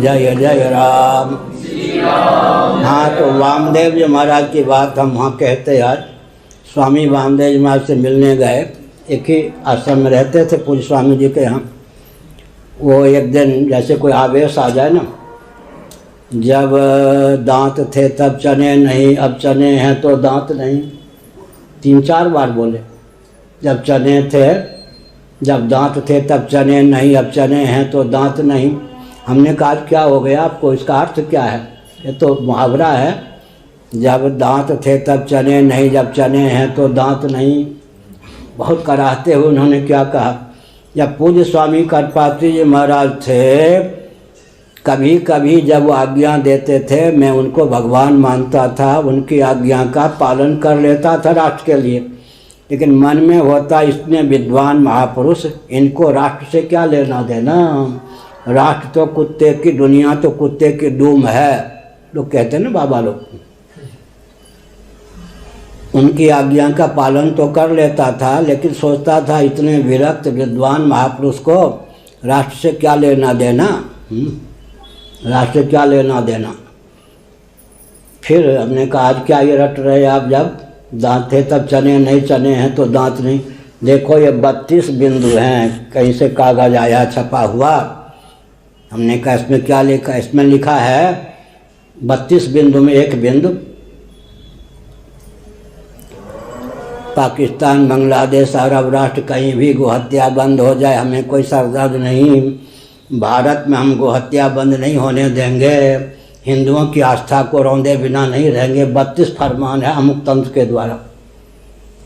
जय जय राम। हाँ, तो वामदेव जी महाराज की बात हम वहाँ कहते आज। स्वामी वामदेव जी महाराज से मिलने गए, एक ही आश्रम में रहते थे पूज्य स्वामी जी के यहाँ। वो एक दिन जैसे कोई आवेश आ जाए ना, जब दांत थे तब चने नहीं, अब चने हैं तो दांत नहीं, 3-4 बार बोले। जब चने थे, जब दांत थे तब चने नहीं, अब चने हैं तो दांत नहीं। हमने कहा क्या हो गया आपको, इसका अर्थ क्या है? ये तो मुहावरा है, जब दांत थे तब चने नहीं, जब चने हैं तो दांत नहीं। बहुत कराहते हुए उन्होंने क्या कहा, जब पूज्य स्वामी करपात्री जी महाराज थे, कभी कभी जब वो आज्ञा देते थे मैं उनको भगवान मानता था, उनकी आज्ञा का पालन कर लेता था राष्ट्र के लिए। लेकिन मन में होता इतने विद्वान महापुरुष, इनको राष्ट्र से क्या लेना देना, राष्ट्र तो कुत्ते की, दुनिया तो कुत्ते की दूम है, लोग कहते हैं ना बाबा लोग। उनकी आज्ञा का पालन तो कर लेता था, लेकिन सोचता था इतने विरक्त विद्वान महापुरुष को राष्ट्र से क्या लेना देना, राष्ट्र से क्या लेना देना। फिर हमने कहा आज क्या ये रट रहे आप, जब दांत थे तब चने नहीं, चने हैं तो दांत नहीं। देखो ये 32 बिंदु हैं, कहीं से कागज आया छपा हुआ। हमने कहा इसमें क्या लिखा, इसमें लिखा है 32 बिंदु में एक बिंदु पाकिस्तान, बांग्लादेश, अरब राष्ट्र कहीं भी गोहत्या बंद हो जाए, हमें कोई सरदर्द नहीं। भारत में हम गोहत्या बंद नहीं होने देंगे, हिंदुओं की आस्था को रौंदे बिना नहीं रहेंगे। 32 फरमान है अमुक तंत्र के द्वारा।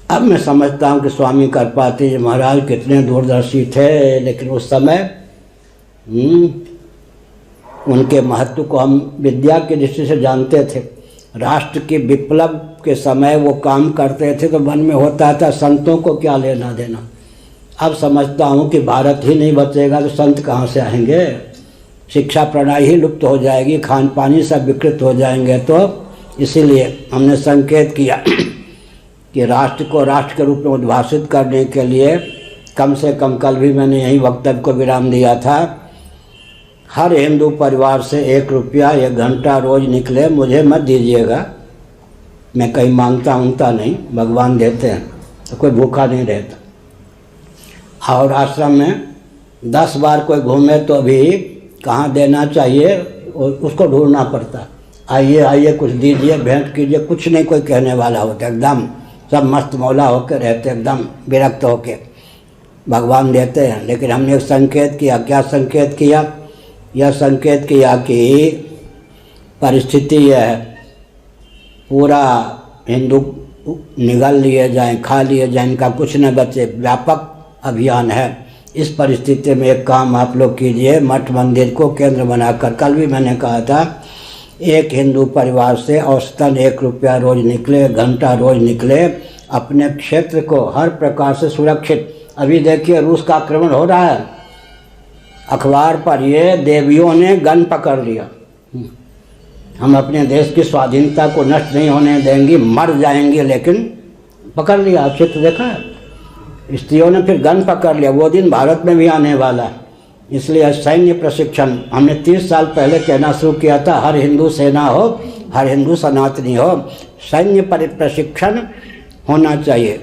अब मैं समझता हूँ कि स्वामी करपात्री जी महाराज कितने दूरदर्शी थे, लेकिन उस समय उनके महत्व को हम विद्या की दृष्टि से जानते थे। राष्ट्र के विप्लव के समय वो काम करते थे तो मन में होता था संतों को क्या लेना देना। अब समझता हूँ कि भारत ही नहीं बचेगा तो संत कहाँ से आएंगे, शिक्षा प्रणाली ही लुप्त हो जाएगी, खान पानी सब विकृत हो जाएंगे। तो इसीलिए हमने संकेत किया कि राष्ट्र को राष्ट्र के रूप में उद्भाषित करने के लिए कम से कम, कल भी मैंने यही वक्तव्य को विराम दिया था, हर हिंदू परिवार से 1 रुपया 1 घंटा रोज निकले, मुझे मत दीजिएगा, मैं कहीं मांगता उंगता नहीं, भगवान देते हैं तो कोई भूखा नहीं रहता। और आश्रम में 10 बार कोई घूमे तो भी कहाँ देना चाहिए उसको ढूंढना पड़ता। आइए आइए कुछ दीजिए, भेंट कीजिए, कुछ नहीं कोई कहने वाला होता, एकदम सब मस्त मौला होकर रहते, एकदम विरक्त होके भगवान देते हैं। लेकिन हमने संकेत किया, क्या संकेत किया, यह संकेत किया कि परिस्थिति यह है, पूरा हिंदू निगल लिए जाएं, खा लिए जाएं, इनका कुछ न बचे, व्यापक अभियान है। इस परिस्थिति में एक काम आप लोग कीजिए, मठ मंदिर को केंद्र बनाकर, कल भी मैंने कहा था, एक हिंदू परिवार से औसतन 1 रुपया रोज निकले, 1 घंटा रोज निकले, अपने क्षेत्र को हर प्रकार से सुरक्षित। अभी देखिए रूस का आक्रमण हो रहा है, अखबार पर ये देवियों ने गन पकड़ लिया, हम अपने देश की स्वाधीनता को नष्ट नहीं होने देंगे, मर जाएंगे, लेकिन पकड़ लिया। चित्र देखा है, स्त्रियों ने फिर गन पकड़ लिया। वो दिन भारत में भी आने वाला है, इसलिए सैन्य प्रशिक्षण हमने 30 साल पहले कहना शुरू किया था, हर हिंदू सेना हो, हर हिंदू सनातनी हो, सैन्य प्रशिक्षण होना चाहिए।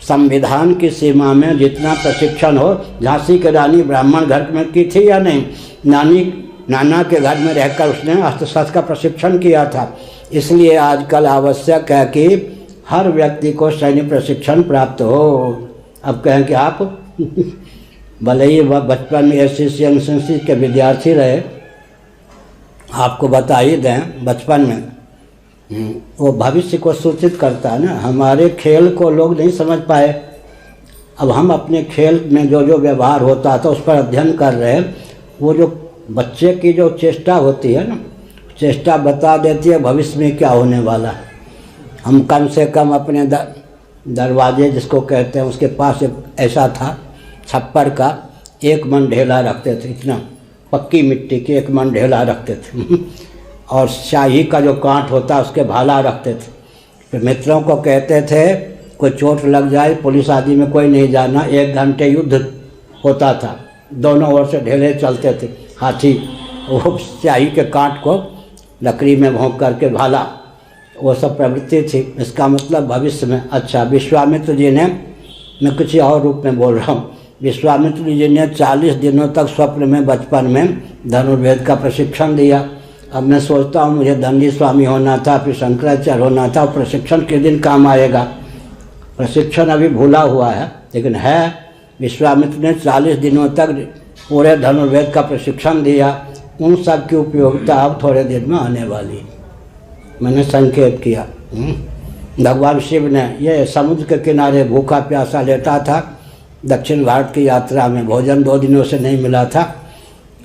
संविधान की सीमा में जितना प्रशिक्षण हो, झांसी की रानी ब्राह्मण घर में की थी या नहीं, नाना के घर में रहकर उसने अस्त्र शस्त्र का प्रशिक्षण किया था। इसलिए आजकल आवश्यक है कि हर व्यक्ति को सैन्य प्रशिक्षण प्राप्त हो। अब कहें कि आप भले ही बचपन में एसएससी एनएसएस के विद्यार्थी रहे, आपको बता ही दें बचपन में वो भविष्य को सूचित करता है ना। हमारे खेल को लोग नहीं समझ पाए, अब हम अपने खेल में जो जो व्यवहार होता था उस पर अध्ययन कर रहे हैं। वो जो बच्चे की जो चेष्टा होती है ना, चेष्टा बता देती है भविष्य में क्या होने वाला है। हम कम से कम अपने दरवाजे जिसको कहते हैं उसके पास एक ऐसा था छप्पर का, 1 मन ढेला रखते थे, इतना पक्की मिट्टी की 1 मन ढेला रखते थे और शाही का जो कांट होता उसके भाला रखते थे। फिर मित्रों को कहते थे कोई चोट लग जाए पुलिस आदि में कोई नहीं जाना, 1 घंटे युद्ध होता था, दोनों ओर से ढेले चलते थे, हाथी वो स्याही के कांट को लकड़ी में भोंक करके भाला, वो सब प्रवृत्ति थी। इसका मतलब भविष्य में। अच्छा, विश्वामित्र जी ने, मैं किसी और रूप में बोल रहा हूँ, विश्वामित्र जी ने 40 दिनों तक स्वप्न में बचपन में धनुर्वेद का प्रशिक्षण दिया। अब मैं सोचता हूँ मुझे दंडी स्वामी होना था, फिर शंकराचार्य होना था, प्रशिक्षण के दिन काम आएगा। प्रशिक्षण अभी भूला हुआ है, लेकिन है। विश्वामित्र ने 40 दिनों तक पूरे धनुर्वेद का प्रशिक्षण दिया। उन सब की उपयोगिता अब थोड़े दिन में आने वाली, मैंने संकेत किया। भगवान शिव ने ये समुद्र के किनारे भूखा प्यासा लेटा था। दक्षिण भारत की यात्रा में भोजन 2 दिनों से नहीं मिला था।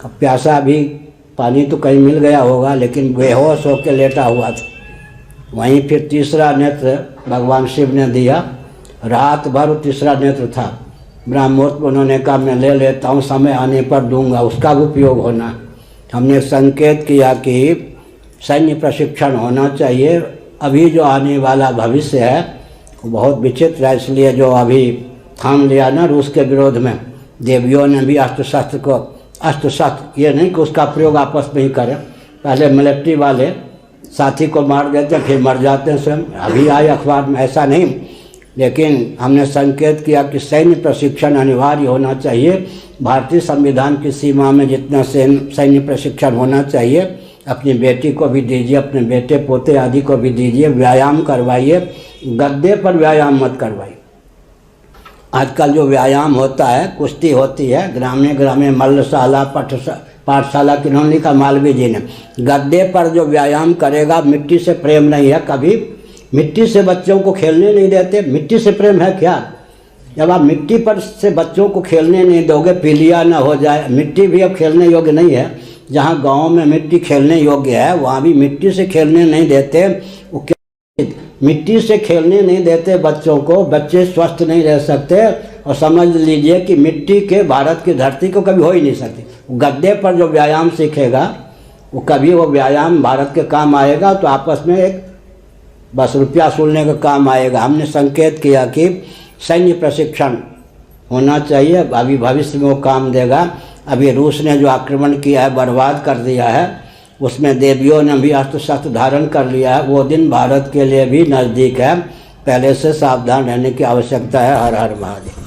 अब प्यासा भी, पानी तो कहीं मिल गया होगा, लेकिन बेहोश होकर लेटा हुआ था। वहीं फिर तीसरा नेत्र भगवान शिव ने दिया। रात भर तीसरा नेत्र था। ब्रह्मोत्त उन्होंने कहा मैं ले लेता हूँ, समय आने पर दूंगा, उसका भी उपयोग होना। हमने संकेत किया कि सैन्य प्रशिक्षण होना चाहिए। अभी जो आने वाला भविष्य है वो बहुत विचित्र है, इसलिए जो अभी थाम लिया ना रूस के विरोध में, देवियों ने भी अस्त्र शस्त्र, ये नहीं कि उसका प्रयोग आपस में ही करें। पहले मिलिट्री वाले साथी को मार देते, फिर मर जाते हैं स्वयं। अभी आए अखबार में, ऐसा नहीं, लेकिन हमने संकेत किया कि सैन्य प्रशिक्षण अनिवार्य होना चाहिए। भारतीय संविधान की सीमा में जितना सैन्य प्रशिक्षण होना चाहिए, अपनी बेटी को भी दीजिए, अपने बेटे पोते आदि को भी दीजिए। व्यायाम करवाइए, गद्दे पर व्यायाम मत करवाइए। आजकल जो व्यायाम होता है, कुश्ती होती है, ग्रामीण मल्लशाला पाठशाला, किन्होंने लिखा, मालवीय जी ने। गद्दे पर जो व्यायाम करेगा, मिट्टी से प्रेम नहीं है। कभी मिट्टी से बच्चों को खेलने नहीं देते। मिट्टी से प्रेम है क्या? जब आप मिट्टी पर से बच्चों को खेलने नहीं दोगे, पीलिया ना हो जाए। मिट्टी भी अब खेलने योग्य नहीं है। जहाँ गांव में मिट्टी खेलने योग्य है, वहाँ भी मिट्टी से खेलने नहीं देते। वो क्या, मिट्टी से खेलने नहीं देते बच्चों को, बच्चे स्वस्थ नहीं रह सकते। और समझ लीजिए कि मिट्टी के भारत की धरती को कभी हो ही नहीं सकती। गद्दे पर जो व्यायाम सीखेगा, वो कभी वो व्यायाम भारत के काम आएगा तो आपस में एक बस रुपया सुनने का काम आएगा। हमने संकेत किया कि सैन्य प्रशिक्षण होना चाहिए, अभी भविष्य में वो काम देगा। अभी रूस ने जो आक्रमण किया है, बर्बाद कर दिया है, उसमें देवियों ने भी अस्त्र शस्त्र धारण कर लिया है। वो दिन भारत के लिए भी नज़दीक है। पहले से सावधान रहने की आवश्यकता है। हर हर महादेव।